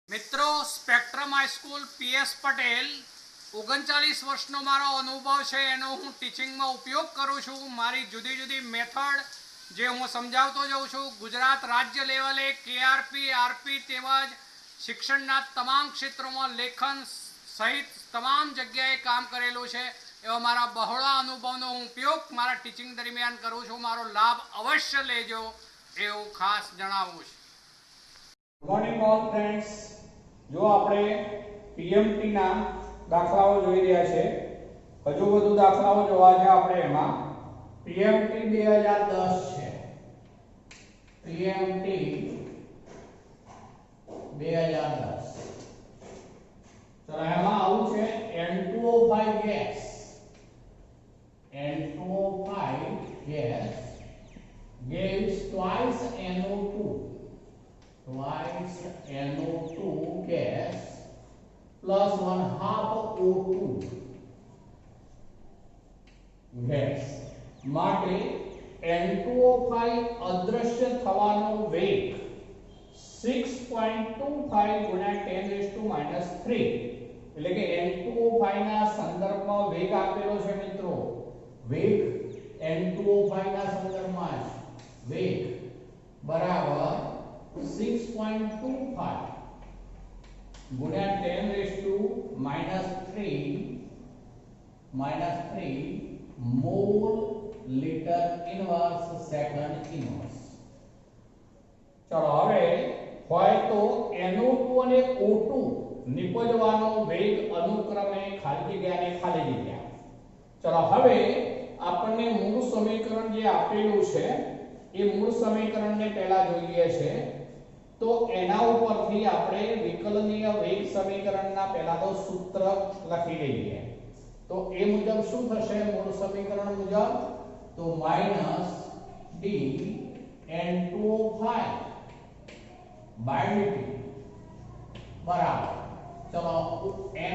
મિત્રો spectrum high school PS Patel 39 વર્ષનો મારો અનુભવ છે એનો હું ટીચિંગમાં ઉપયોગ કરું છું. મારી જુદી જુદી મેથડ જે હું સમજાવતો જાઉં છું. ગુજરાત રાજ્ય લેવલે કેઆરપી આરપી તેમજ શિક્ષણના તમામ ક્ષેત્રોમાં લેખન સહિત તમામ જગ્યાએ કામ કરેલું છે. એવા મારા બહોળા અનુભવનો હું ઉપયોગ મારા ટીચિંગ દરમિયાન કરું છું. મારો લાભ અવશ્ય લેજો એવું ખાસ જણાવું છું. Good morning all friends. જો આપણે પીએમટી ના દાખલાઓ જોઈ રહ્યા છે, હજુ વધુ દાખલાઓ જોવા છે આપણે. એમાં પીએમટી 2010 છે. પીએમટી 2010. ચલો એમાં આવું છે N2O5 gas. N2O5 gas gives twice NO2 gas plus 1/2 O2 gas. માટે N2O5 અદૃશ્ય થવાનો વેગ 6.25 ગુણ્યા 10⁻³ એટલે કે N2O5 ના સંદર્ભમાં વેગ આપેલો છે મિત્રો. વેગ N2O5 ના સંદર્ભમાં વેગ બરાબર 6.25 ગુણ્યા 10⁻³ mall litre inverse second inverse. ચલો હવે હોય તો NO2 અને O2 નિપજવાનો વેગ અનુક્રમે ખાલી જગ્યા અને ખાલી જગ્યા. ચલો હવે આપણને મૂળ સમીકરણ જે આપેલું છે એ મૂળ સમીકરણને પહેલા જોઈએ છે. તો એના ઉપરથી આપણે વિકલનીય વેગ સમીકરણના પહેલા તો સૂત્ર લખી લઈએ. તો એ મુજબ શું થશે મૂળ સમીકરણ મુજબ? તો -d N2O5 /dt બરાબર. ચલો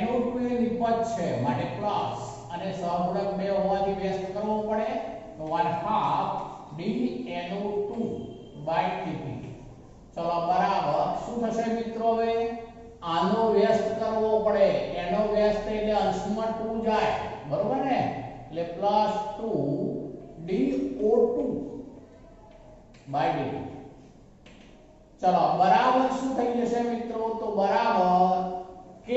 NO2 એ નિપજ છે માટે પ્લસ અને સહગુણક 2 હોવાથી વ્યસ્ત કરવો પડે તો 1/2 d NO2 /dt. ચલો બરાબર શું થશે મિત્રો? હવે આનો વ્યસ્ત કરવો પડે. એનો વ્યસ્ત એટલે અંશમાં 2 જાય, બરોબર ને? એટલે +2 dO2 /dt. ચલો બરાબર શું થઈ જશે મિત્રો? તો બરાબર k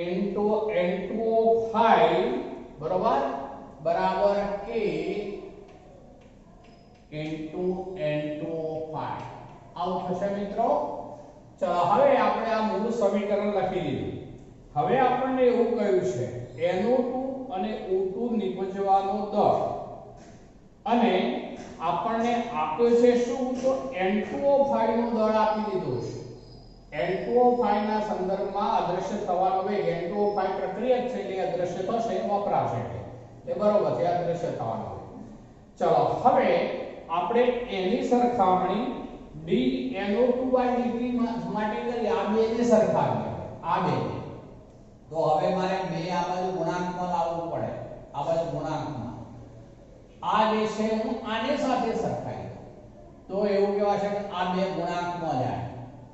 N2O5 બરોબર બરાબર k N2O5 આવું થશે મિત્રો. ચલો હવે આપણે આ મૂળ સમીકરણ લખી દીધું. હવે આપણને એવું કહ્યું છે NO2 અને O2 નિપજવાનો દર અને આપણને આપ્યો છે શું? તો N2O5 નો દર આપી દીધો છે. N2O5 ના સંદર્ભમાં અદૃશ્ય થવાનો વેગ N2O5 પ્રક્રિયક છે એટલે અદૃશ્ય થશે, વપરાશે એટલે બરોબર છે અદૃશ્ય થવાનો વેગ. ચલો હવે આપણે એની સરખામણી dNO2/dt માટે કરી. આ બે ને સરખાવીએ, આ બે. તો હવે મારે બે આ બાજુ ગુણાંકમાં લાવવું પડે, આ બાજુ ગુણાંકમાં. આ જે છે હું આને સાથે સરખાવી દઉં તો એવું કહેવાશે કે આ બે ગુણાંકમાં જાય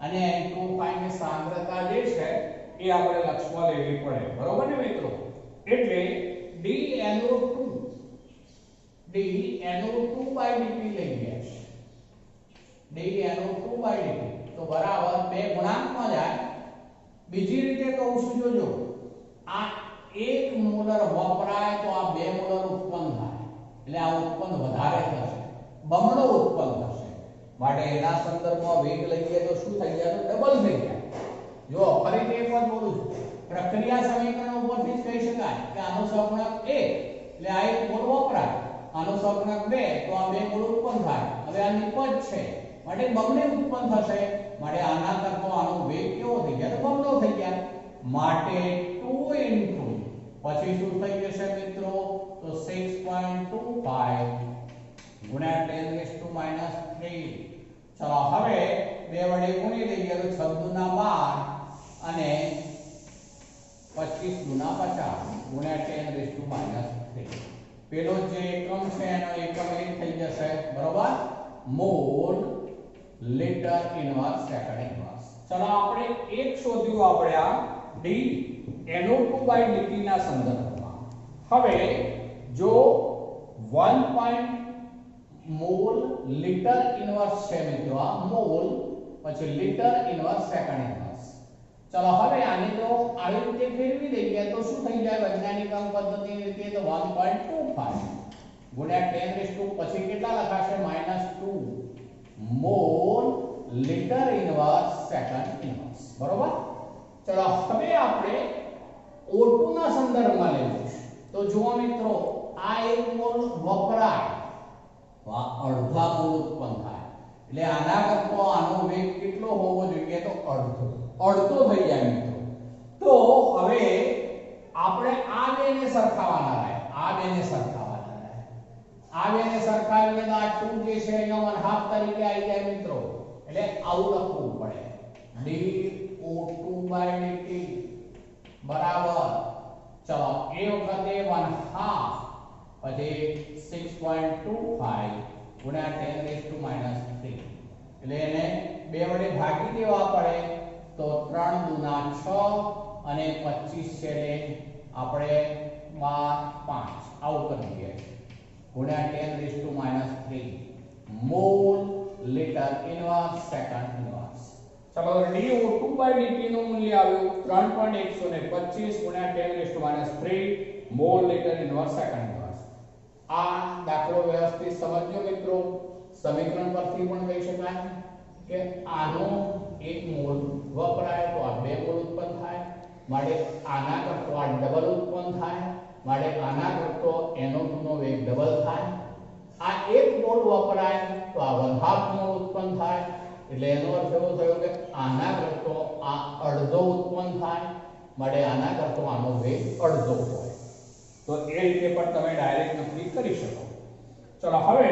અને N2O5 ની સાંદ્રતા જે છે એ આપણે લક્ષમાં લેવી પડે, બરોબર ને મિત્રો? એટલે dNO2/dt લઈએ. dNO2/dt તો બરાબર બે ગુણાંકમાં જાય. બીજી રીતે કહું છું, જોજો આ 1 મોલર વપરાય તો આ 2 મોલર ઉત્પન્ન થાય એટલે આ ઉત્પન્ન વધારે થશે, બમણો ઉત્પન્ન થશે. માટે એના સંદર્ભમાં વેગ લઈએ તો શું થઈ જાય? તો ડબલ થઈ જાય. જો ફરીથી એક વાર બોલું છું, પ્રક્રિયા સમીકરણ ઉપરથી જ કહી શકાય કે આનો સહગુણક 1 એટલે આ 1 મોલ વપરાય, આનો સહગુણક 2 તો આ 2 મોલ ઉત્પન્ન થાય. હવે આ નિપજ છે માટે બમણે ઉત્પન્ન થશે. માટે આના કરતો આનો વેગ કેવો થઈ જાય? તો બમણો થઈ જાય. માટે 2 into પછી શું થઈ જશે મિત્રો? તો 6.25 ગુણ્યા 10⁻³ ચલો હવે બે વડે ગુણી લઈએ તો 6 દુના 12 અને 25 દુના 50 ગુણ્યા 10⁻³ પેલો જે એકમ છે એનો એકમ એ થઈ જશે, બરોબર? Mall litre inverse second inverse. ચલો આપણે એક શોધ્યું આપણે આ d NO2/dt ના સંદર્ભમાં. હવે જો 1 મોલ લિટર ઇન્વર્સ છે મિત્રો, આ મોલ પછી લિટર ઇન્વર્સ સેકન્ડ ઇન્વર્સ. ચલો હવે આને જો આવી રીતે ફેરવી દઈએ તો શું થઈ જાય વૈજ્ઞાનિક અંક પદ્ધતિની રીતે તો 1.25 ગુણ્યા 10 પછી કેટલા લખાશે -2 mall litre inverse second inverse. બરોબર. ચલો હવે આપણે O2 ના સંદર્ભમાં લેવું છે તો જુઓ મિત્રો આ 1 મોલ વપરાય તો આ અડધા મોલ ઉત્પન્ન થાય એટલે આના કરતો આનો વેગ કેટલો હોવો જોઈએ તો અડધો થઈ જાય મિત્રો. તો હવે આપણે આ બેને સરખાવવાના રહે, આ બેને સરખાવવાના રહે. આ બેને સરખાવીએ તો આ 2 જે છે એનો 1/2 તરીકે આવી જાય મિત્રો. એટલે આવું લખવું પડે dO2/dt બરાબર. ચલો એ વખતે 1/2 પછી 6.25 ગુણ્યા 10⁻³ એટલે એને 2 વડે ભાગી દેવા પડે તો 3 દુના 6 અને 25 છે આપણે 5 આવું કરી દઈએ ગુણ્યા 10⁻³ mall litre inverse second inverse. ચલો dO2/dt નું મૂલ્ય આવ્યું 3.125 ગુણ્યા 10⁻³ mall litre inverse second inverse. આ દાખલો વ્યવસ્થિત સમજજો મિત્રો. સમીકરણ પરથી પણ કહી શકાય કે આનો 1 મોલ વપરાય તો આ 2 મોલ ઉત્પન્ન થાય, માટે આના કરતો આ ડબલ ઉત્પન્ન થાય, માટે આના કરતો NO2 નો વેગ ડબલ થાય. આ 1 મોલ વપરાય તો આ 1/2 મોલ ઉત્પન્ન થાય એટલે એનો અર્થ એવો થયો કે આના કરતો આ અડધો ઉત્પન્ન થાય, માટે આના કરતો આનો વેગ અડધો હોય. તો એ રીતે પણ તમે ડાયરેક્ટ નક્કી કરી શકો. ચલો હવે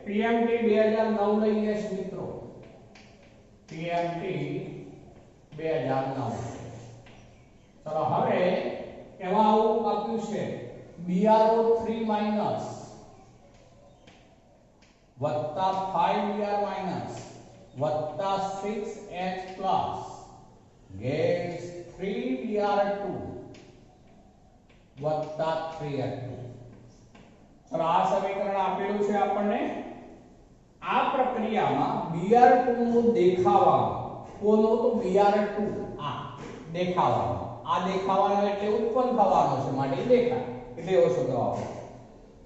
PMT 2009 લઈએ છીએ મિત્રો. PMT 2009. ચલો હવે એમાં આવું આપ્યું છે BrO3 માઈનસ વત્તા 5Br માઈનસ વત્તા 6H પ્લસ ગેસ 3Br2 વત્તા 3H2. ચલો આ સમીકરણ આપેલું છે આપણને. આ પ્રક્રિયામાં Br2 નું દેખાવાનો કોનો તો Br2 આ દેખાવાનો, આ દેખાવાનો એટલે ઉત્પન્ન થવાનો છે માટે દેખાય એટલે એવો શબ્દ વાપરો.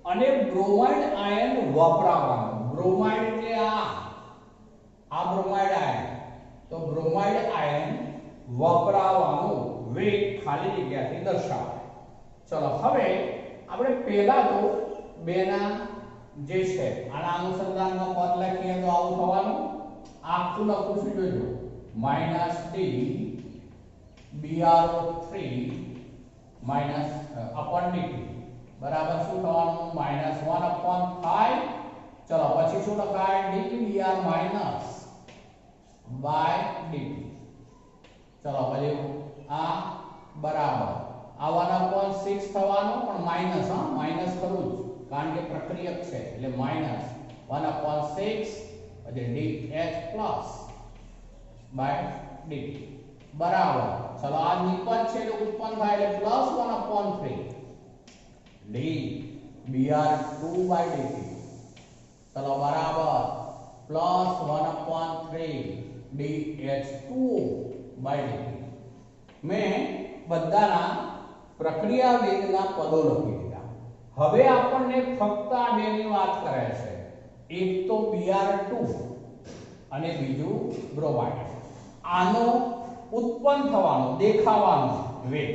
અને બ્રોમાઇડ આયન વપરાવાનો. બ્રોમાઇડ એટલે આ બ્રોમાઇડ આયન, તો બ્રોમાઇડ આયન વપરાવાનો વેગ ખાલી જગ્યાથી દર્શાવાય. ચલો હવે આપણે પહેલા તો બેના જે છે આના અનુસંધાનમાં પદ લખીએ તો આવું થવાનું. આખું લખું છું જોજો -d BrO3 -dt બરાબર શું થવાનું -1/5. ચલો પછી શું લખાય dBr માઈનસ બાય dt. ચલો પછી આ બરાબર આ 1/6 થવાનો પણ માઈનસ, માઈનસ કરું જ કારણ કે પ્રક્રિયક છે એટલે -1/6 પછી dH પ્લસ બાય dt બરાબર. ચલો આ નિપજ છે એટલે ઉત્પન્ન થાય એટલે +1/3 d Br2/dt. ચલો બરાબર +1/3 dH2/dt. મેં બધાના પ્રક્રિયા વેગના પદો લખી દીધા. હવે આપણને ફક્ત આ બેની વાત કરે છે. એક તો Br2 અને બીજું બ્રોમાઇડ. આનો ઉત્પન્ન થવાનો દેખાવાનો વેગ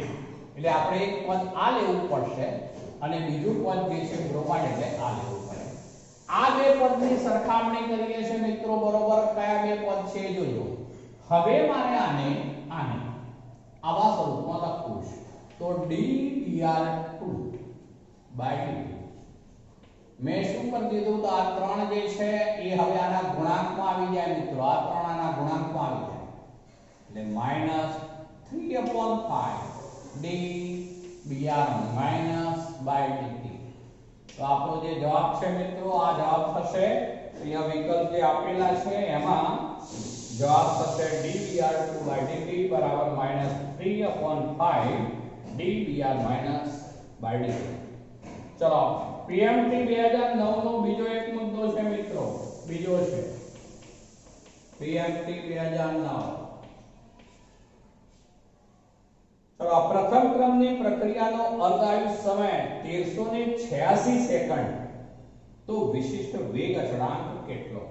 એટલે આપણે એક પદ આ લેવું પડશે અને બીજું પદ જે છે બ્રોમાઇડ એટલે આ લેવું પડે. આ બે પદની સરખામણી કરીએ છીએ મિત્રો. બરોબર કયા બે પદ છે જોજો. હવે મારે આને આવા સ્વરૂપમાં લખવું છે તો dBr2/dt. મેં શું કરી દીધું તો આ 3 જે છે એ હવે આના ગુણાંકમાં આવી જાય મિત્રો. આ 3 આના ગુણાંકમાં આવી જાય એટલે -3/5 dBr-/dt. તો આપણો જે જવાબ છે મિત્રો આ જવાબ થશે. અહીંયા વિકલ્પ જે આપેલા છે એમાં જવાબ થશે dvr2/dt બરાબર -3/5 dvr-/dt. ચલો PMT 2009 નો બીજો એક મુદ્દો છે મિત્રો, બીજો છે PMT 2009. ચલો પ્રથમ ક્રમની પ્રક્રિયાનો અર્ધાયુ સમય 1386 સેકન્ડ, તો વિશિષ્ટ વેગ અચળાંક કેટલો?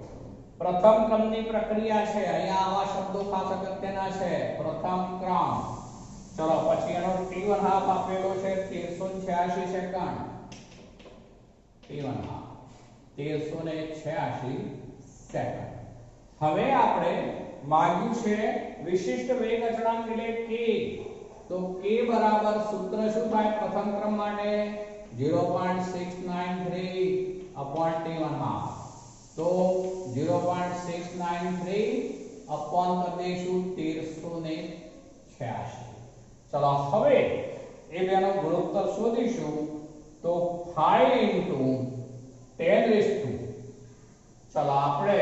પ્રથમ ક્રમની પ્રક્રિયા છે, અહીંયા આવા શબ્દો ખાસ અગત્યના છે, પ્રથમ ક્રમ. ચલો પછી એનો t1 હાફ આપેલો છે 1386 સેકન્ડ, t1 હાફ 1386 સેકન્ડ. હવે આપણે માંગ્યું છે વિશિષ્ટ વેગ અચળાંક એટલે k, તો k બરાબર સૂત્ર શું થાય પ્રથમ ક્રમ માટે 0.693 upon t1 half, તો 0.693 upon કરી દઈશું 1386. ચલો હવે એ બેનો ગુણોત્તર શોધીશું, તો 5 into 10 ચલો આપણે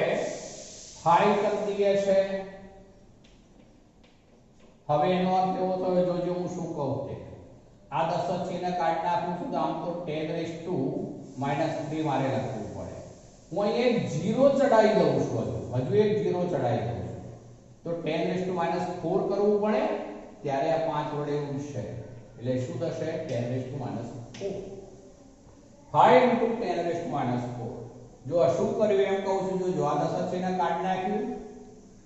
5 કરી દઈએ છે. હવે એનો અર્થ એવો થયો, જોજો હું શું કહું તે, આ દશક ચિહ્ન કાઢી નાખું છું, તો આમ તો 10⁻³ મારે લખવું પડે. હું અહીં એક 0 ચડાઈ દઉં છું, હજુ એક 0 ચડાઈ દઉં છું, તો 10⁻⁴ કરવું પડે, ત્યારે આ 5 વડે ઉડશે, એટલે શું થશે 10⁻⁴. 5 into 10⁻⁴. જો આ શું કર્યું એમ કહું છું, જો આ દશક ચિહ્ન કાઢી નાખ્યું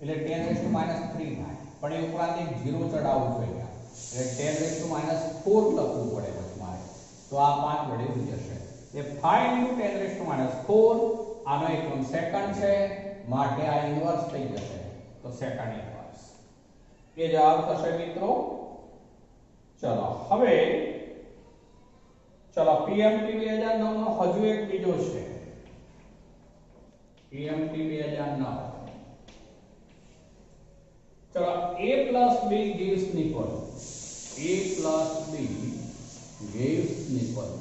એટલે 10⁻³ થાય, પણ એ ઉપરાંત એક 0 ચડાવવું જોઈએ, એટલે 10⁻⁴ લખવું પડે પછી મારે, તો આ 5 વડે ઉડી જશે. એ 5 into 10⁻⁴, આનો એકમ સેકન્ડ છે, માટે આ ઇન્વર્સ થઈ જશે, તો સેકન્ડ ઇન્વર્સ એ જવાબ થશે મિત્રો. ચલો હવે ચલો PMT 2009 નો હજુ એક બીજો છે, PMT 2009. ચલો a + b gives nipple, a + b gives nipple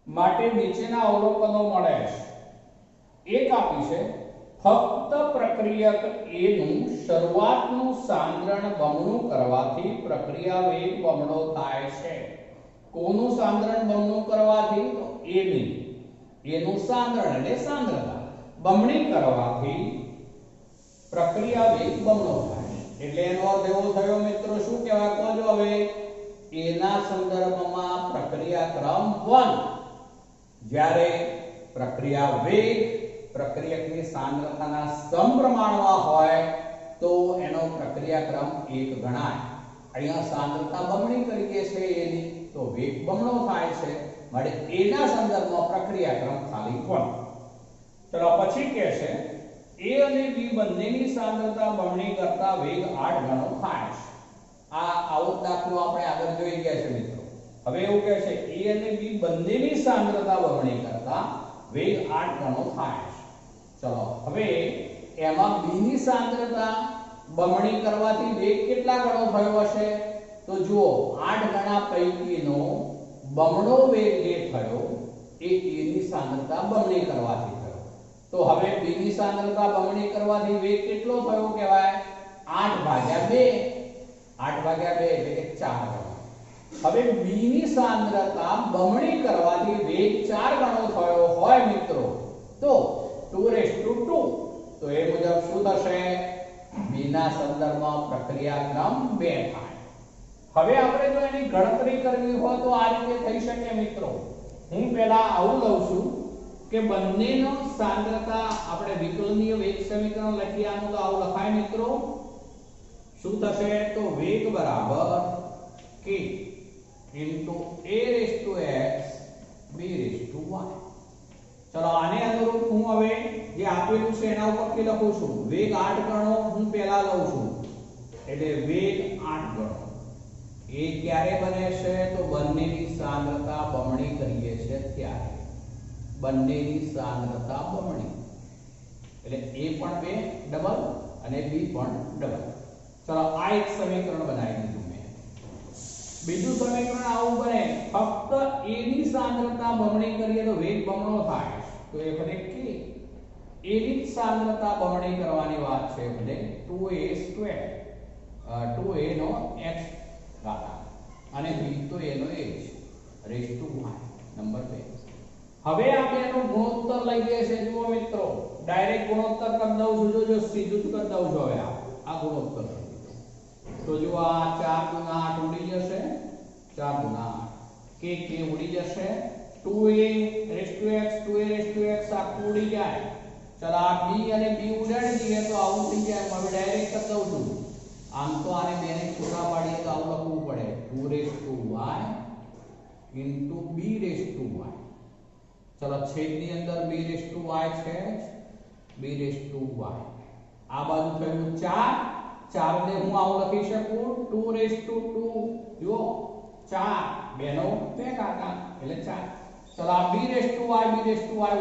માટે નીચેના અવલોકનો મળે છે. એક આપી છે, ફક્ત પ્રક્રિયક a નું શરૂઆતનું સાંદ્રણ બમણું કરવાથી પ્રક્રિયા વેગ બમણો થાય છે. કોનું સાંદ્રણ બમણું કરવાથી? તો a નું સાંદ્રણ એટલે સાંદ્રતા બમણી કરવાથી પ્રક્રિયા વેગ બમણો થાય. એટલે એનો અર્થ એવો થયો મિત્રો, શું કહેવાય કહો હવે, a ના સંદર્ભમાં પ્રક્રિયા ક્રમ 1, જ્યારે પ્રક્રિયા વેગ પ્રક્રિયકની સાંદ્રતાના સમપ્રમાણમાં હોય તો એનો પ્રક્રિયા ક્રમ 1 ગણાય. અહીંયા સાંદ્રતા બમણી કરીએ છે એની, તો વેગ બમણો થાય છે, માટે a ના સંદર્ભમાં પ્રક્રિયા ક્રમ ખાલી 1. ચલો પછી કહે છે a અને b બંનેની સાંદ્રતા બમણી કરતા વેગ 8 ગણો થાય છે. આ આવો દાખલો આપણે આગળ જોઈ ગયા છે મિત્રો. હવે એવું કહે છે a અને b બંનેની સાંદ્રતા બમણી કરતા વેગ 8 ગણો થાય છે. ચલો હવે એમાં b ની સાંદ્રતા બમણી કરવાથી વેગ કેટલા ગણો થયો હશે? તો જુઓ 8 ગણા પૈકીનો બમણો વેગ જે થયો એ a ની સાંદ્રતા બમણી કરવાથી થયો. તો હવે b ની સાંદ્રતા બમણી કરવાથી વેગ કેટલો થયો કહેવાય? 8/2. 8/2 એટલે કે 4 ગણો. હવે b ની સાંદ્રતા બમણી કરવાથી વેગ 4 ગણો થયો હોય મિત્રો, તો 2/2. તો એ મુજબ શું થશે? b ના સંદર્ભમાં પ્રક્રિયા ક્રમ 2 થાય. હવે આપણે જો એની ગણતરી કરવી હોય તો આ રીતે થઈ શકે મિત્રો. હું પહેલા આવું લઉં છું કે બંનેનો સાંદ્રતા આપણે વિકલનીય વેગ સમીકરણ લખી, આનું તો આવું લખાય મિત્રો. શું થશે? તો વેગ બરાબર k into a⁻x b⁻y. ચલો આને અનુરૂપ હું હવે જે આપેલું છે એના ઉપરથી લખું છું. વેગ 8 ગણો હું પહેલા લઉં છું, એટલે વેગ 8 ગણો. એ ક્યારે બને છે? તો બંનેની સાંદ્રતા બમણી કરીએ છે ત્યારે. બંનેની સાંદ્રતા બમણી એટલે a પણ 2 ડબલ અને b પણ ડબલ. ચલો આ એક સમીકરણ બનાવી દીધું મેં. બીજું સમીકરણ આવું બને, ફક્ત a ની સાંદ્રતા બમણી કરીએ તો વેગ બમણો થાય, તો એ બને k એની સાંદ્રતા બમણી કરવાની વાત છે એટલે 2a² 2a નો x ઘાતાંક અને b તો a નો h raise to y number 2. હવે આ બેનો ગુણોત્તર લઈએ છે. જુઓ મિત્રો, ડાયરેક્ટ ગુણોત્તર કરી દઉં છું. જો સીધું જ કરી દઉં છું. હવે આ ગુણોત્તર તો જો આ 4 ગુણા 8 ઉડી જશે. 4 ગુણા 8 કે ઉડી જશે. 2a raise to x 2a raise to x આખું ઉડી જાય. ચલો આ b અને b ઉડાડી દઈએ તો આવું થઈ જાય. હવે ડાયરેક્ટ કરી દઉં છું. આમ તો આને બેને છૂટા પાડીએ તો આવું લખવું પડે 2 raise to y into b raise to y. ચલો છેદની અંદર b રેઝ ટુ y છે. b રેઝ ટુ y આ બાજુ થયું 4. 4 ને હું આવું લખી શકું 2 રેઝ ટુ 2. જો 4 બેનો બે ઘાતાંક એટલે 4. ચલો આ b રેઝ ટુ y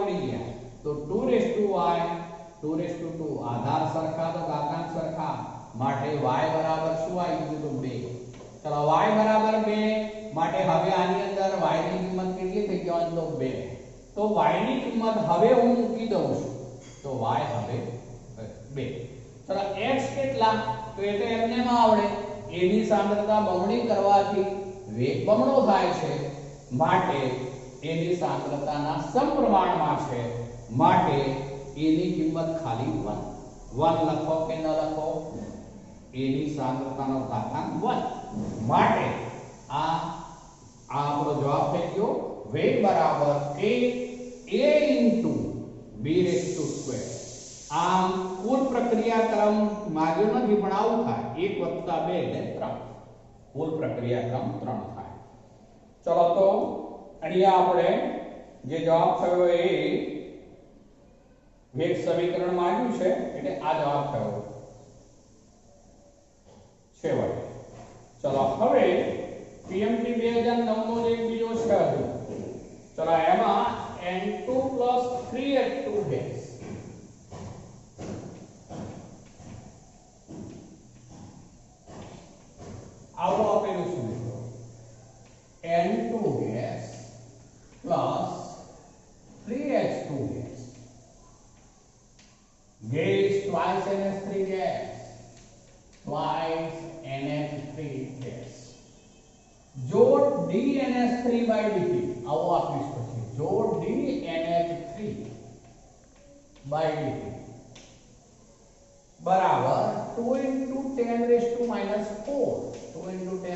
ઉડી ગયા તો 2 raise to y 2 raise to 2 આધાર સરખા તો ઘાતાંક સરખા માટે y બરાબર શું આવી ગયું તો 2. ચલો y બરાબર 2 માટે હવે આની અંદર y ની કિંમત કેટલી થઈ જવાની તો 2. તો y ની કિંમત હવે હું મૂકી દઉં છું તો y હવે 2. ચલો x કેટલા તો એ તો એમને માં આવડે. a ની સાંદ્રતા બમણી કરવાથી વેગ બમણો થાય છે માટે a ની સાંદ્રતાના સમપ્રમાણમાં છે માટે a ની કિંમત ખાલી 1 લખો કે ન લખો. a ની સાંદ્રતાનો ઘાતાંક 1 માટે આ આપણો જવાબ થઈ ગયો. વેગ બરાબર કે a into b raise to square. આમ કુલ પ્રક્રિયા ક્રમ માગ્યો નથી પણ આવું થાય 1 + 2 એટલે 3. કુલ પ્રક્રિયા ક્રમ 3 થાય. ચલો તો અહીંયા આપણે જે જવાબ થયો એ વેગ સમીકરણ માંગ્યું છે એટલે આ જવાબ થયો છેવટે. ચલો હવે PMT 2009 નો એક બીજો છે હજુ. ચલો એમાં N2 + 3H2 ગેસ આવું આપેલું છે મિત્રો. N2 gas plus 3H2 gas. Gas twice NH3 gas twice NH3 gas. જો dNH3/dt આવો આપીશ પછી જો dNH3/dt બરાબર 2 * 10⁻⁴ 2 * 10⁻⁴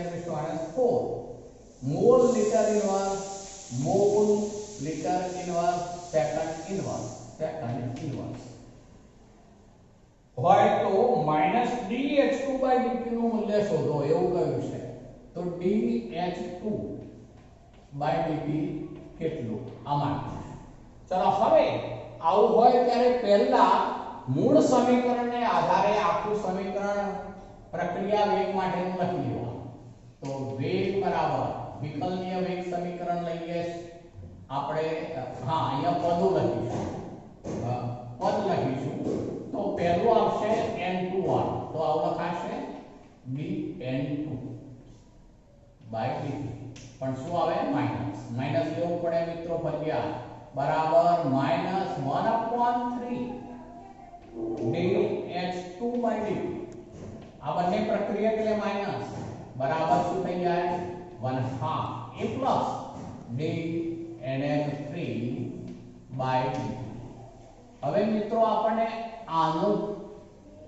mall litre inverse second inverse હોય તો -dH2/dt નું મૂલ્ય શોધો એવું કહ્યું છે. તો dH2/dt કેટલું આમાં. ચલો હવે આવું હોય ત્યારે પહેલા મૂળ સમીકરણને આધારે આખું સમીકરણ પ્રક્રિયા વેગ માટેનું લખી લેવાનું. તો વેગ બરાબર વિકલનીય વેગ સમીકરણ લઈએ આપણે. અહીંયા પદો લખીશું. તો પહેલું આવશે n2r તો આવું લખાશે dN2/dt. પણ શું આવે માઈનસ લેવું પડે મિત્રો ફરજિયાત. બરાબર -1/3 dH2/dt. આ બંને પ્રક્રિયા એટલે માઈનસ બરાબર શું થઈ જાય 1/2 a પ્લસ dNH3/dt. હવે મિત્રો આપણને આનું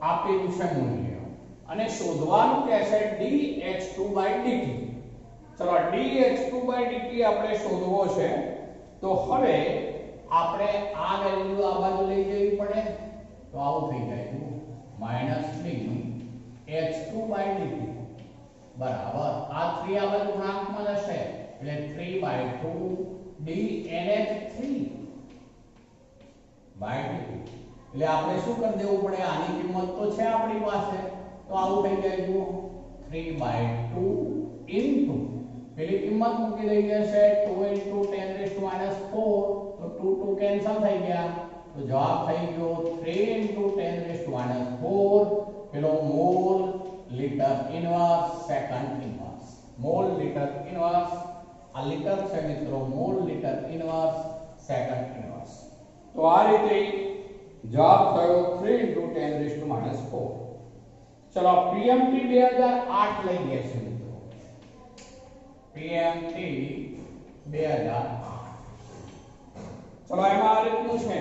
આપેલું છે મૂલ્ય અને શોધવાનું કહે છે dH2/dt. ચલો dH2/dt આપણે શોધવો છે તો હવે આપણે આ વેલ્યુ આ બાજુ લઈ જવી પડે તો આવું થઈ જાય -3H2/dt બરાબર આ 3 આ બાજુ ગુણાંકમાં જશે એટલે 3/2 dNH3/dt. એટલે આપણે શું કરી દેવું પડે આની કિંમત તો છે આપણી પાસે તો આવું થઈ જાય જુઓ 3/2 ઇન્ટુ પેલી કિંમત મૂકી દઈએ છે 2 * 10⁻⁴ તો 2 કેન્સલ થઈ ગયા તો જવાબ થઈ ગયો 3 * 10⁻⁴ પેલો mall litre inverse second inverse. Mall litre inverse આ લિટર છે મિત્રો mall litre inverse second inverse. તો આ રીતે જવાબ થયો 3 × 10⁻⁴. ચલો પીએમટી 2008 લઈએ છીએ મિત્રો. પીએમટી 2008. ચલો એમાં આ રીતનું છે,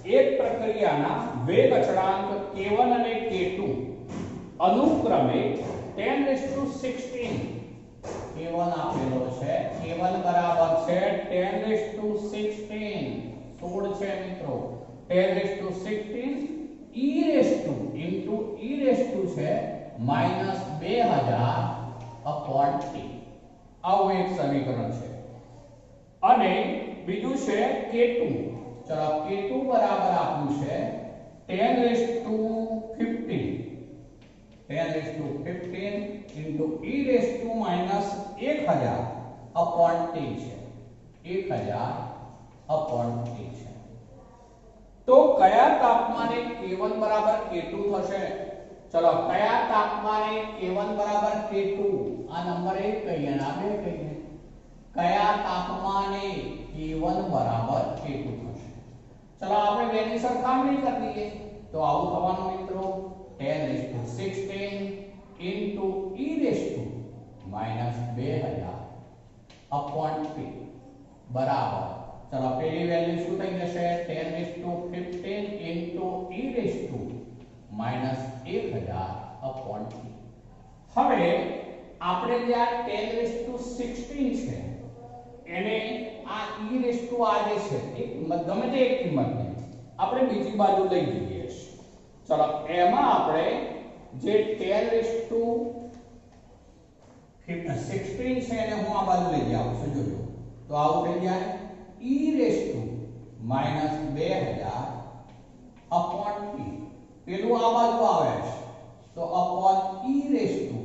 એક પ્રક્રિયાના વેગ અચળાંક k1 અને k2 અનુક્રમે 10⁻16. k1 આપેલો છે, k1 બરાબર છે 10⁻16, 16 છે મિત્રો. 10⁻16 e રેસ્ટુ ઇન્ટુ e રેસ્ટુ છે -2000/t. આવું એક સમીકરણ છે. અને બીજું છે k2. ચલો k2 બરાબર આપ્યું છે 10⁻15. 10⁻15 ઇન્ટુ e રેસ્ટુ -1000/t છે. 1000/t છે. તો કયા તાપમાને k1 બરાબર k2 થશે? ચલો કયા તાપમાને k1 બરાબર k2? આ નંબર 1 કહીએ અને આ 2 કહીએ. કયા તાપમાને k1 બરાબર k2 થશે? ચલો આપણે બેની સરખામણી કરી દઈએ. તો આવું થવાનું મિત્રો 10⁻16 ઇન્ટુ e રેસ્ટુ -2000/t બરાબર, ચલો પેલી વેલ્યુ શું થઈ જશે? 10⁻15 ઇન્ટુ e રેસ્ટુ -1000/t. હવે આપણે જે આ 10⁻16 છે એને આ e રેસ્ટુ આ જે છે એક ગમે તે એક કિંમતને આપણે બીજી બાજુ લઈ જઈએ છીએ. ચલો એમાં આપણે જે 10⁻16 છે એને હું આ બાજુ લઈ જાઉં છું. જોજો તો આવું થઈ જાય e રેસ્ટુ -2000/t. પેલું આ બાજુ આવે છે તો અપોન e રેસ્ટુ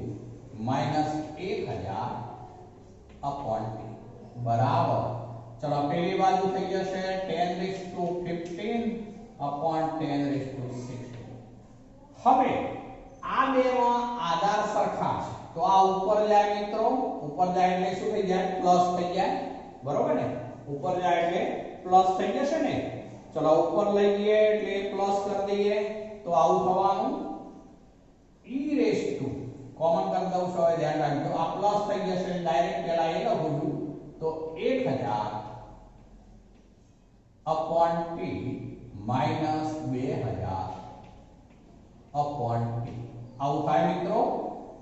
-1000/t બરાબર. ચલો પેલી બાજુ થઈ જશે 10⁻15 અપોન 10⁻16. હવે આ બેમાં આધાર સરખા છે તો આ ઉપર જાય મિત્રો. ઉપર જાય એટલે શું થઈ જાય? પ્લસ થઈ જાય. બરોબર ને? ઉપર જાય એટલે પ્લસ થઈ જશે ને. ચલો ઉપર લઈ જઈએ એટલે પ્લસ કરી દઈએ તો આવું થવાનું e રેસ્ટુ કોમન કરી દઉં છું. હવે ધ્યાન રાખજો આ પ્લસ થઈ જશે ડાયરેક્ટ પેલા એ લખું છું તો 1000/t -2000/t આવું થાય મિત્રો.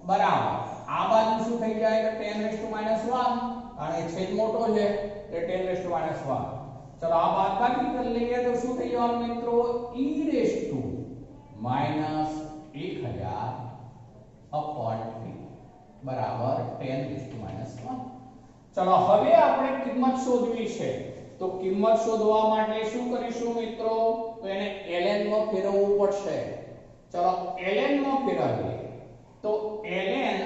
બરાબર. આ બાજુ શું થઈ જાય? તો 10⁻1 કારણ કે છેદ મોટો છે એટલે 10⁻1. ચલો આ બાદબાકી કરી લઈએ તો શું થઈ જવાનું મિત્રો? e રેસ્ટુ -1000/t બરાબર 10⁻1. ચલો હવે આપણે કિંમત શોધવી છે. તો કિંમત શોધવા માટે શું કરીશું મિત્રો? તો એને ln માં ફેરવવું પડશે. ચલો ln માં ફેરવીએ તો ln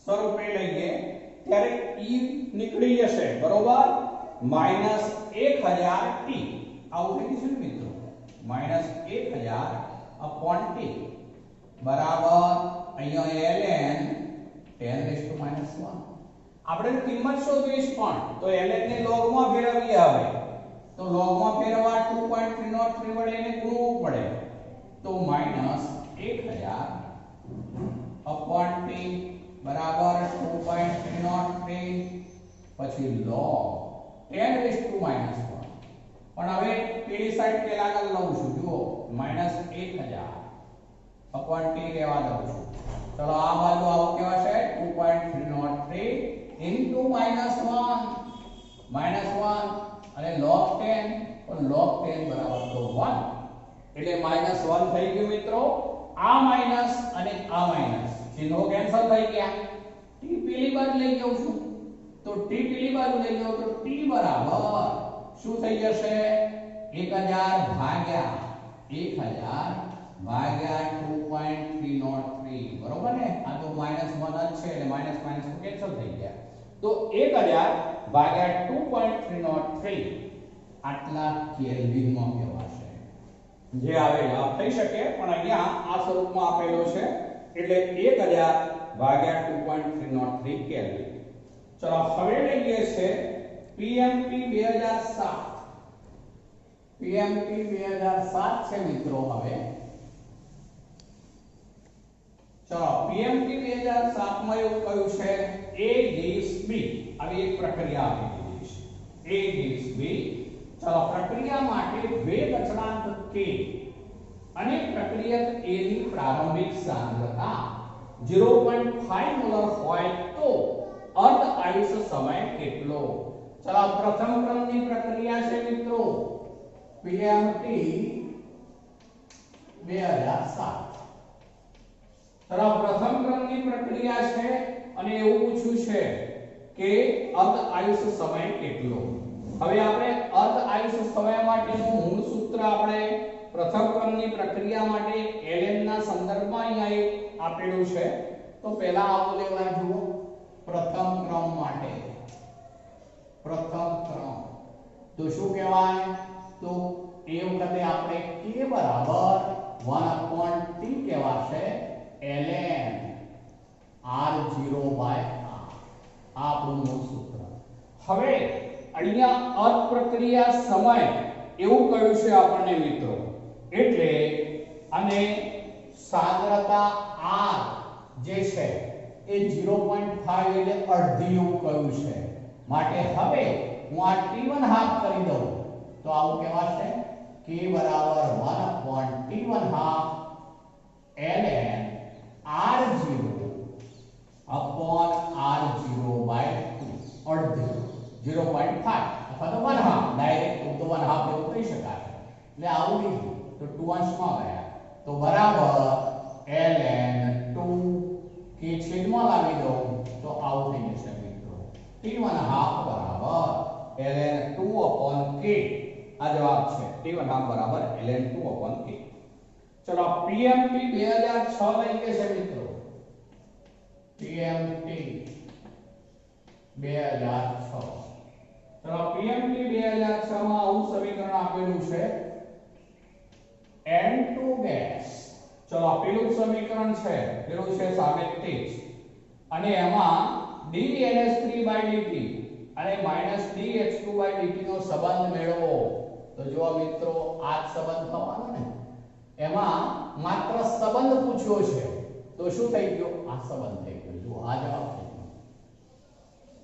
સ્વરૂપે લઈએ ત્યારે e નીકળી જશે. બરોબર? -1000t આવું થઈ જશે મિત્રો. -1000/t બરાબર અહીંયા ln 10⁻1. આપણે કિંમત શોધવી છે પણ તો ln ને log માં ફેરવીએ. હવે તો log માં ફેરવવા 2.303 વડે એને ગુણવું પડે તો -1000/t બરાબર 2.303 પછી log 10⁻1. પણ હવે પેલી સાઈડ પેલા કર લઉં છું. જુઓ -1000/t રહેવા દઉં છું. ચલો આ બાજુ આવું કેવા છે 2.303 ઇન્ટુ -1 અને log 10 પણ log 10 બરાબર તો 1 એટલે -1 થઈ ગયું મિત્રો. આ માઈનસ અને આ માઈનસ ચિહ્નો કેન્સલ થઈ ગયા. t પેલી બાજુ લઈ જાઉં છું તો t પેલી બાજુ લઈ જાઉં તો t બરાબર શું થઈ જશે? 1000/2.303 બરોબર ને? આ તો -1 જ છે એટલે માઈનસ માઈનસ કેન્સલ થઈ ગયા. તો 1000/2.303 આટલા કેલ્વિન માં કહેવાશે. જે આવે લાભ થઈ શકે પણ અહીંયા આ સ્વરૂપમાં આપેલો છે એટલે 1000/2.303 કેલ્વિન. ચલો હવે લઈએ છે PMP 2007. પીએમટી 2007 છે મિત્રો. હવે ચલો પીએમટી 2007 માં એવું કહ્યું છે A gives B. આવી એક પ્રક્રિયા આપી દીધી છે. A gives B. ચલો પ્રક્રિયા માટે વેગ અચળાંક k અને પ્રક્રિયક A ની પ્રારંભિક સાંદ્રતા 0.5 મોલર હોય તો અર્ધ આયુષ્ય સમય કેટલો? ચલો પ્રથમ ક્રમની પ્રક્રિયા છે મિત્રો પીએમટી 2007. ચલો પ્રથમ ક્રમની પ્રક્રિયા છે અને એવું પૂછ્યું છે કે અર્ધ આયુષ્ય સમય કેટલો? હવે આપણે અર્ધ આયુષ્ય સમય માટેનું મૂળ સૂત્ર આપણે પ્રથમ ક્રમની પ્રક્રિયા માટે ln ના સંદર્ભમાં અહીંયા એક આપેલું છે. તો પહેલા આવો લેવા જુઓ પ્રથમ ક્રમ માટે. પ્રથમ ક્રમ તો શું કહેવાય? તો એ વખતે આપણે k બરાબર 1/t કહેવાશે ln r0/r. આ આપણું મૂળ સૂત્ર. હવે અહીંયા અર્ધ પ્રક્રિયા સમય એવું કહ્યું છે આપણને મિત્રો, એટલે અને સાંદ્રતા r જે છે એ 0.5 એટલે અડધી એવું કહ્યું છે. માટે હવે હું આ t1 હાફ કરી દઉં તો આવું કહેવાશે k બરાબર 1/t1 હાફ ln r0/r0/2 અડધી 0.5 અથવા તો 1 હાફ. ડાયરેક્ટ તો 1 હાફ એવું કહી શકાય. એટલે આવું લીધું તો 2 અંશમાં ગયા તો બરાબર ln 2 k છેદમાં લાવી દઉં તો આવું થઈ જશે મિત્રો t1 હાફ બરાબર ln 2/k. આ જવાબ છે t1 હાફ બરાબર ln 2/k. ચલો પીએમટી 2006 લઈએ છે મિત્રો. પીએમટી 2006. ચલો પીએમટી 2006 માં આવું સમીકરણ આપેલું છે N2 ગેસ. ચલો પેલું સમીકરણ છે પેલું છે સાબિત તેજ અને એમાં dNS3/dt અને -dH2/dt નો સંબંધ મેળવો. તો જો મિત્રો આ જ સંબંધ થવાનો ને, એમાં માત્ર સંબંધ પૂછ્યો છે તો શું થઈ ગયો? આ સંબંધ થઈ ગયો. જો આ જવાબ થઈ ગયો.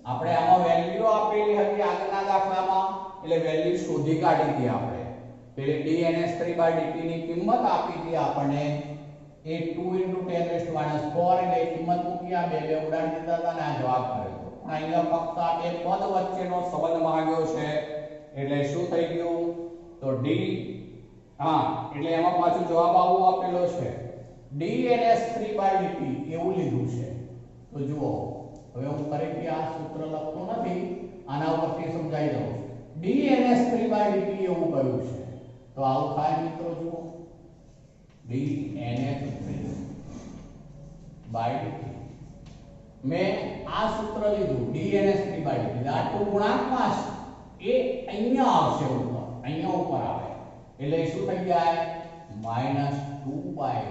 આપણે આમાં વેલ્યુ આપેલી હતી આગળના દાખલામાં, એટલે વેલ્યુ શોધી કાઢી હતી આપણે. પેલી dNS3/dt ની કિંમત આપી હતી આપણને એ 2 * 10⁻⁴ એટલે કિંમત મૂકી આ બે ઉડાડી દીધા હતા અને આ જવાબ મળ્યો. પણ અહીંયા ફક્ત આ બે પદ વચ્ચેનો સંબંધ માંગ્યો છે એટલે શું થઈ ગયું? તો d એટલે એમાં પાછું જવાબ આવો આપેલો છે dNS3/dt એવું લીધું છે. તો જુઓ હવે હું ફરીથી આ સૂત્ર લખતો નથી, આના ઉપરથી સમજાઈ દઉં. dNS3/dt એવું કહ્યું છે તો આવું થાય મિત્રો. જુઓ dNS3/dt મેં આ સૂત્ર લીધું dNS3/dt. આ તો ગુણાંકમાં છે એ અહીંયા આવશે ઉપર, અહીંયા ઉપર આવે એટલે શું થઈ જાય? -2/3.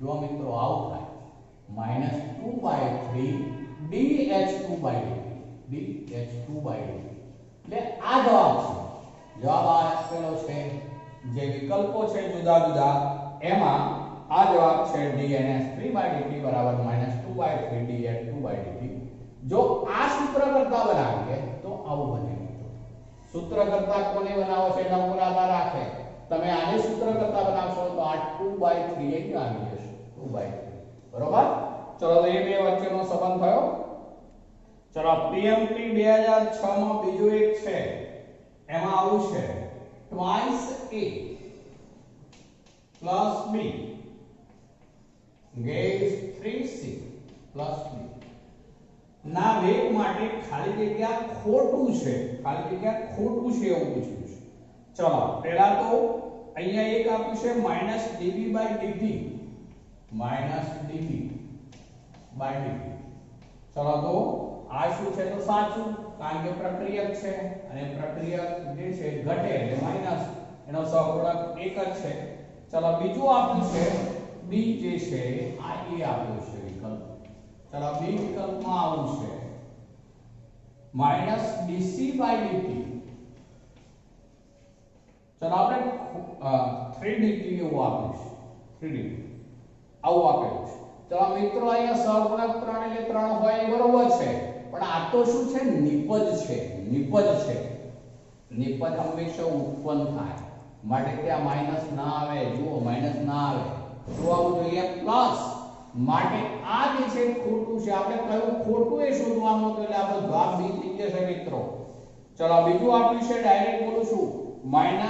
જો મિત્રો આવું થાય -2/3 dH2/dt. એટલે આ જવાબ છે. જવાબ આપેલો છે જે વિકલ્પો છે જુદા જુદા એમાં આ જવાબ છે dNS3/dt બરાબર -2/3 dH2/dt. જો આ સૂત્ર કરતા બનાવીએ તો આવું બને. સૂત્ર કરતા કોને બનાવો છે એના ઉપર આધાર રાખે. તમે આને સૂત્ર કરતા બનાવશો તો આ 2/3 અહીં આવી જશે. 2/3 બરોબર. ચલો તો એ બે વચ્ચેનો સંબંધ થયો. ચલો પીએમટી 2006 માં બીજું એક છે એમાં આવું છે twice a plus b gives 3c plus b. ના વેગ માટે ખાલી જગ્યા ખોટું છે, ખાલી જગ્યા ખોટું છે એવું પૂછ્યું છે. ચલો પહેલા તો અહીંયા એક આપ્યું છે -dv/dt -dv/dt. ચલો તો આ શું છે? તો સાચું, કારણ કે પ્રક્રિયક છે અને પ્રક્રિયક જે છે ઘટે એટલે માઈનસ, એનો સહગુણક એક જ છે. ચલો બીજું આપ્યું છે b જે છે આ એ આપ્યું છે વિકલ્પ. ચલો b વિકલ્પમાં આવું છે -dc/dt. ચલો આપણે 3dt એવું આપ્યું છે 3dt આવું આપેલું છે. ચલો મિત્રો અહીંયા સહગુણક 3 એટલે 3 હોય એ બરોબર છે, પણ આ તો શું છે? નિપજ છે. નિપજ હંમેશા ઉત્પન્ન થાય માટે ત્યાં માઈનસ ના આવે. જુઓ માઈનસ ના આવે, શું આવવું જોઈએ? પ્લસ. માટે આ જે છે ખોટું છે. આપણે કયું ખોટું એ શોધવાનું હતું એટલે આપણો જવાબ બી થઈ જશે મિત્રો. ચલો બીજું આપ્યું છે, ડાયરેક્ટ બોલું છું, -da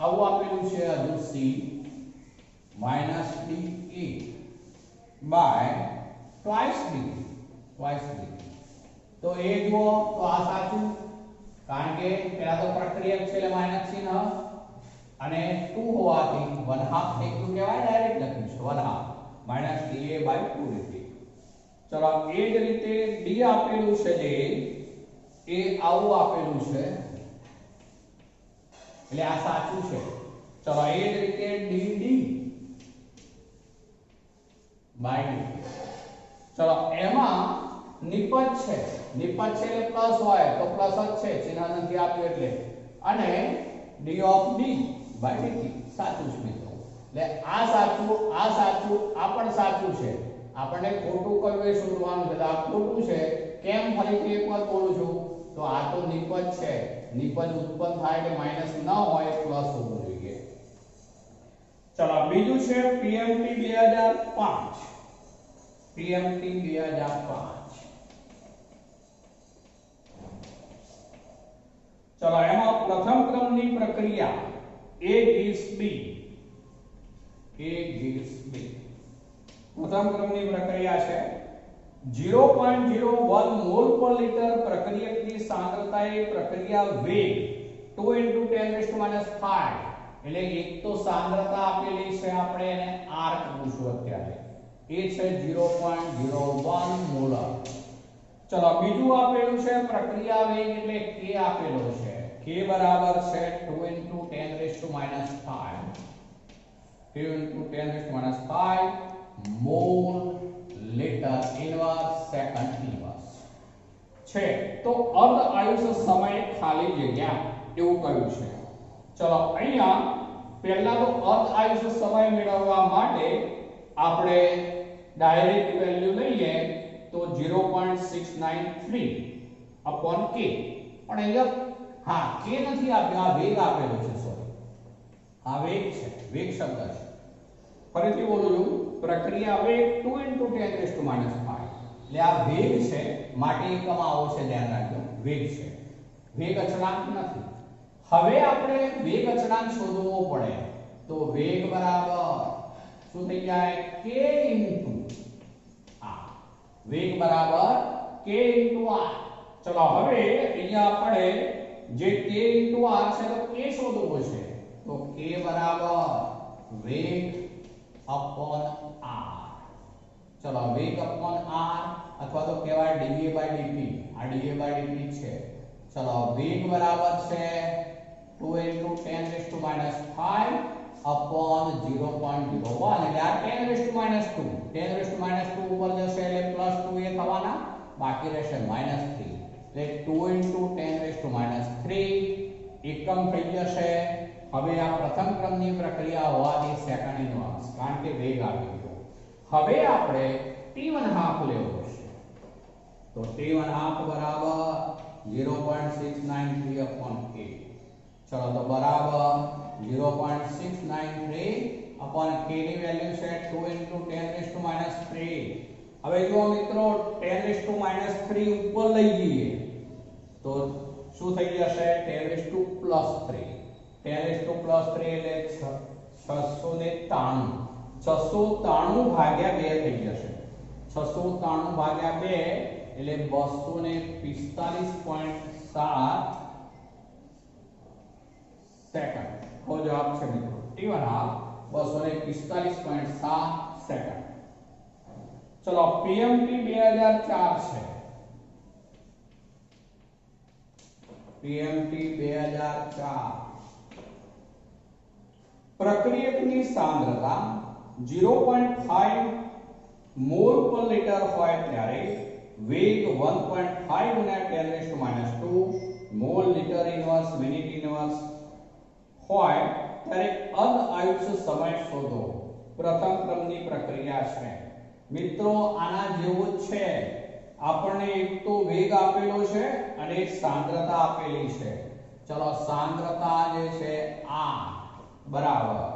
આવું આપેલું છે હજુ c -da by twice d. તો એ જુઓ તો આ સાચું, કારણ કે પેલા તો પ્રક્રિયક છે એટલે માઈનસ ચિહ્ન અને 2 હોવાથી 1/2 થઈ ગયું કહેવાય. ડાયરેક્ટ લખ્યું છે 1/2 -da by 2dt. ચલો એ જ રીતે d આપેલું છે જે એ આવું આપેલું છે એટલે આ સાચું છે. ચલો એ જ રીતે dd by dt. ચલો એમાં નિપજ છે એટલે પ્લસ હોય તો પ્લસ જ છે, ચિહ્ન નથી આપ્યું એટલે, અને d of d by dt સાચું છે મિત્રો. એટલે આ સાચું, આ સાચું, આ પણ સાચું છે. આપણને ખોટું કયું એ શોધવાનું છે. આ ખોટું છે કેમ? ફરીથી એક વાર બોલું છું, તો આ તો નિપજ છે. નિપજ ઉત્પન્ન થાય એટલે માઈનસ ન હોય, પ્લસ હોવું જોઈએ. ચલો બીજું છે PMT 2005. PMT 2005. ચલો એમાં પ્રથમ ક્રમની પ્રક્રિયા A gives B. પ્રથમ ક્રમની પ્રક્રિયા છે. 0.01 મોલ પર લિટર પ્રક્રિયકની સાંદ્રતાએ પ્રક્રિયા વેગ 2 × 10⁻⁵ એટલે એક તો સાંદ્રતા આપેલી છે, આપણે એને r કહીશું અત્યારે. એ છે 0.01 મોલર. ચલો બીજું આપેલું છે પ્રક્રિયા વેગ એટલે k આપેલો છે. k બરાબર છે 2 × 10⁻⁵. 2 × 10⁻⁵ mall litre inverse second inverse છે. તો અર્ધ આયુષ્ય સમય ખાલી જગ્યા એવું કહ્યું છે. ચલો અહીંયા પહેલા તો અર્ધ આયુષ્ય સમય મેળવવા માટે આપણે ડાયરેક્ટ વેલ્યુ લઈએ તો 0.693 upon k. પણ અહીંયા હા k નથી આપ્યો, આ વેગ આપેલો છે. સોરી, આ વેગ છે, વેગ શબ્દ છે. ફરીથી બોલું છું, પ્રક્રિયા વેગ 2 × 10⁻⁵ એટલે આ વેગ છે માટે એકમ આવો છે, ધ્યાન રાખજો, વેગ છે, વેગ અચળાંક નથી. હવે આપણે વેગ અચળાંક શોધવો પડે તો વેગ બરાબર શું થઈ જાય? k × r. વેગ બરાબર k × r. ચલો હવે અહીંયા આપણે જે k × r છે તો k શોધવો છે, તો k બરાબર વેગ upon r. ચલો વેગ upon r અથવા તો કહેવાય dA by dt. આ dA by dt છે. ચલો વેગ બરાબર છે 2 × 10⁻⁵ upon 0.01 એટલે આ 10⁻². 10⁻² ઉપર જશે એટલે +2 એ થવાના, બાકી રહેશે -3 એટલે 2 × 10⁻³ એકમ થઈ જશે. હવે આ પ્રથમ ક્રમની પ્રક્રિયા હોવાથી સેકન્ડ ઇન્વર્સ, કારણ કે વેગ આવી ગયો. હવે આપણે t1/2 લેવો છે, તો t1/2 બરાબર 0.693 upon k. ચલો તો બરાબર 0.693 upon k ની વેલ્યુ છે 2 × 10⁻³. હવે જો મિત્રો 10⁻³ ઉપર લઈ જઈએ તો શું થઈ જશે? 10⁻+3. 10⁻+3 એટલે 693. 693 ભાગ્યા 2 થઈ જશે. 693 ભાગ્યા 2 એટલે 245.7 સેકન્ડ. તો જવાબ છે મિત્રો t1/2 245.7 સેકન્ડ. ચલો PMT 2004 છે. PMT 2004 પ્રક્રિયકની સાંદ્રતા 0.5 મોલ પર લિટર હોય ત્યારે વેગ 1.5 × 10⁻² mall litre inverse minute inverse હોય ત્યારે અનઆયુષ્ય સમય શોધો પ્રથમ ક્રમની પ્રક્રિયા છે મિત્રો આના જેવું જ છે આપણને એક તો વેગ આપેલો છે અને એક સાંદ્રતા આપેલી છે ચલો સાંદ્રતા જે છે આ બરાબર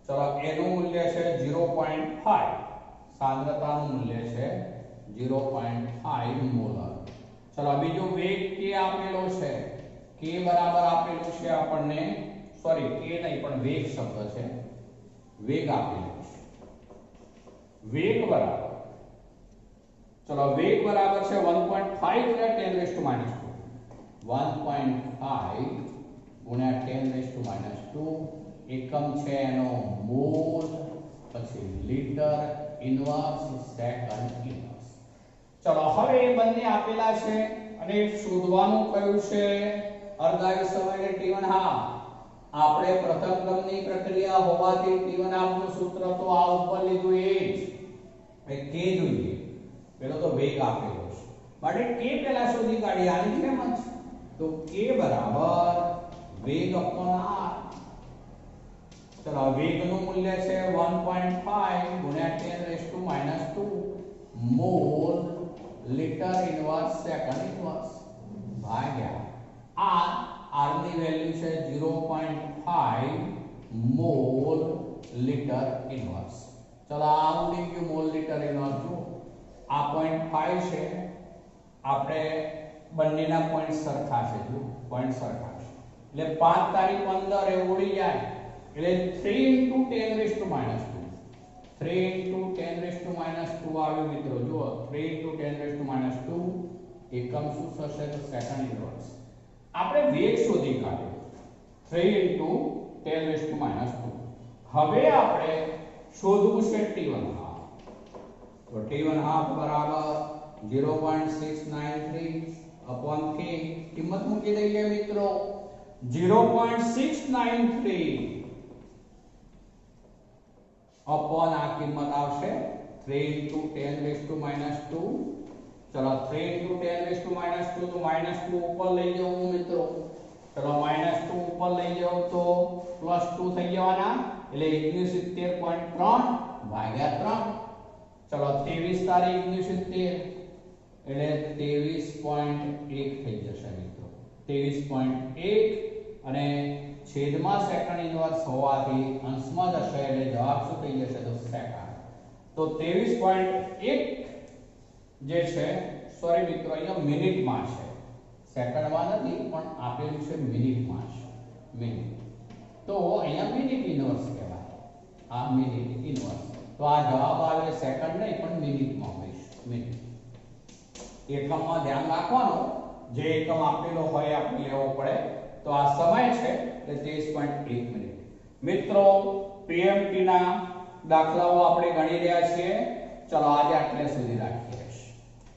ચલો એનું મૂલ્ય છે 0.5 સાંદ્રતાનું મૂલ્ય છે 0.5 મોલર ચલો બીજો વેગ કે આપેલો છે કે બરાબર આપેલું છે આપણને સોરી કે નહીં પણ વેગ શબ્દ છે વેગ આપેલો છે વેગ બરાબર ચલો વેગ બરાબર છે 1.5 ગુણ્યા 10 - 2 1.5 ગુણ્યા 10 - 2 એકમ છે એનો મોલ પછી લીટર ઇન્વર્સ સેકન્ડ ઇન્વર્સ ચલો હવે એ બંને આપેલા છે અને શોધવાનું કયું છે અર્ધાયુષ્ય સમય T1 હાફ આપણે પ્રથમ ક્રમની પ્રક્રિયા હોવાથી T1 હાફનું સૂત્ર તો આ ઉપર લીધું એ જ એ કે જોઈએ પેલો તો વેગ આપેલો છે માટે કે પહેલા શોધી કાઢી આની જેમ જ તો કે બરાબર વેગ અપોન r ચલો વેગનું મૂલ્ય છે 1.5 ગુણ્યા 10 - 2 mall litre inverse second inverse ભાગ્યા r ની વેલ્યુ છે 0.5 મોલ લીટર ઇન્વર્સ ચલો આ ઉડી ગયું મોલ લીટર ઇન્વર્સ જો આ 0.5 છે આપણે બંનેના પોઈન્ટ સરખા છે જો પોઈન્ટ સરખા છે એટલે 5 તારી 15 એ ઉડી જાય એટલે 3 * 10 - 2 3 * 10 - 2 આવ્યું મિત્રો જુઓ 3 * 10 - 2 એકમ શું થશે તો સેકન્ડ ઇન્વર્સ આપણે વેગ શોધી કાઢ્યો 3 * 10 - 2 હવે આપણે શોધવું છે T1 હાફ તો T1 હાફ બરાબર 0.693 upon k કિંમત મૂકી દઈએ મિત્રો 0.693 upon આ કિંમત આવશે 3 * 10 - 2 ચલો 3 * 10 - 2 તો -2 ઉપર લઈ જવું મિત્રો ચલો -2 ઉપર લઈ જાવ તો +2 થઈ જવાના એટલે 69.3 ભાગ્યા 3 ચલો 23 તારીખ 69 એટલે 23.1 થઈ જશે મિત્રો 23.1 અને છેદમાં સેકન્ડ ઇન્વર્સ હોવાથી અંશમાં જશે એટલે જવાબ શું થઈ જશે તો સેકન્ડ તો 23.1 જે છે સોરી મિત્રો અહીંયા મિનિટમાં છે સેકન્ડમાં નથી પણ આપેલું છે મિનિટમાં છે મિનિટ તો અહીંયા મિનિટ ઇન્વર્સ કહેવાય આ મિનિટ ઇન્વર્સ તો આ જવાબ આવે સેકન્ડ નહીં પણ મિનિટમાં હોય મિનિટ એકમમાં ધ્યાન રાખવાનું જે એકમ આપેલો હોય આપણે લેવો પડે તો આ સમય છે એટલે 23.1 મિનિટ મિત્રો PMT ના દાખલાઓ આપણે ગણી રહ્યા છીએ ચલો આજે આટલે સુધી રાખીએ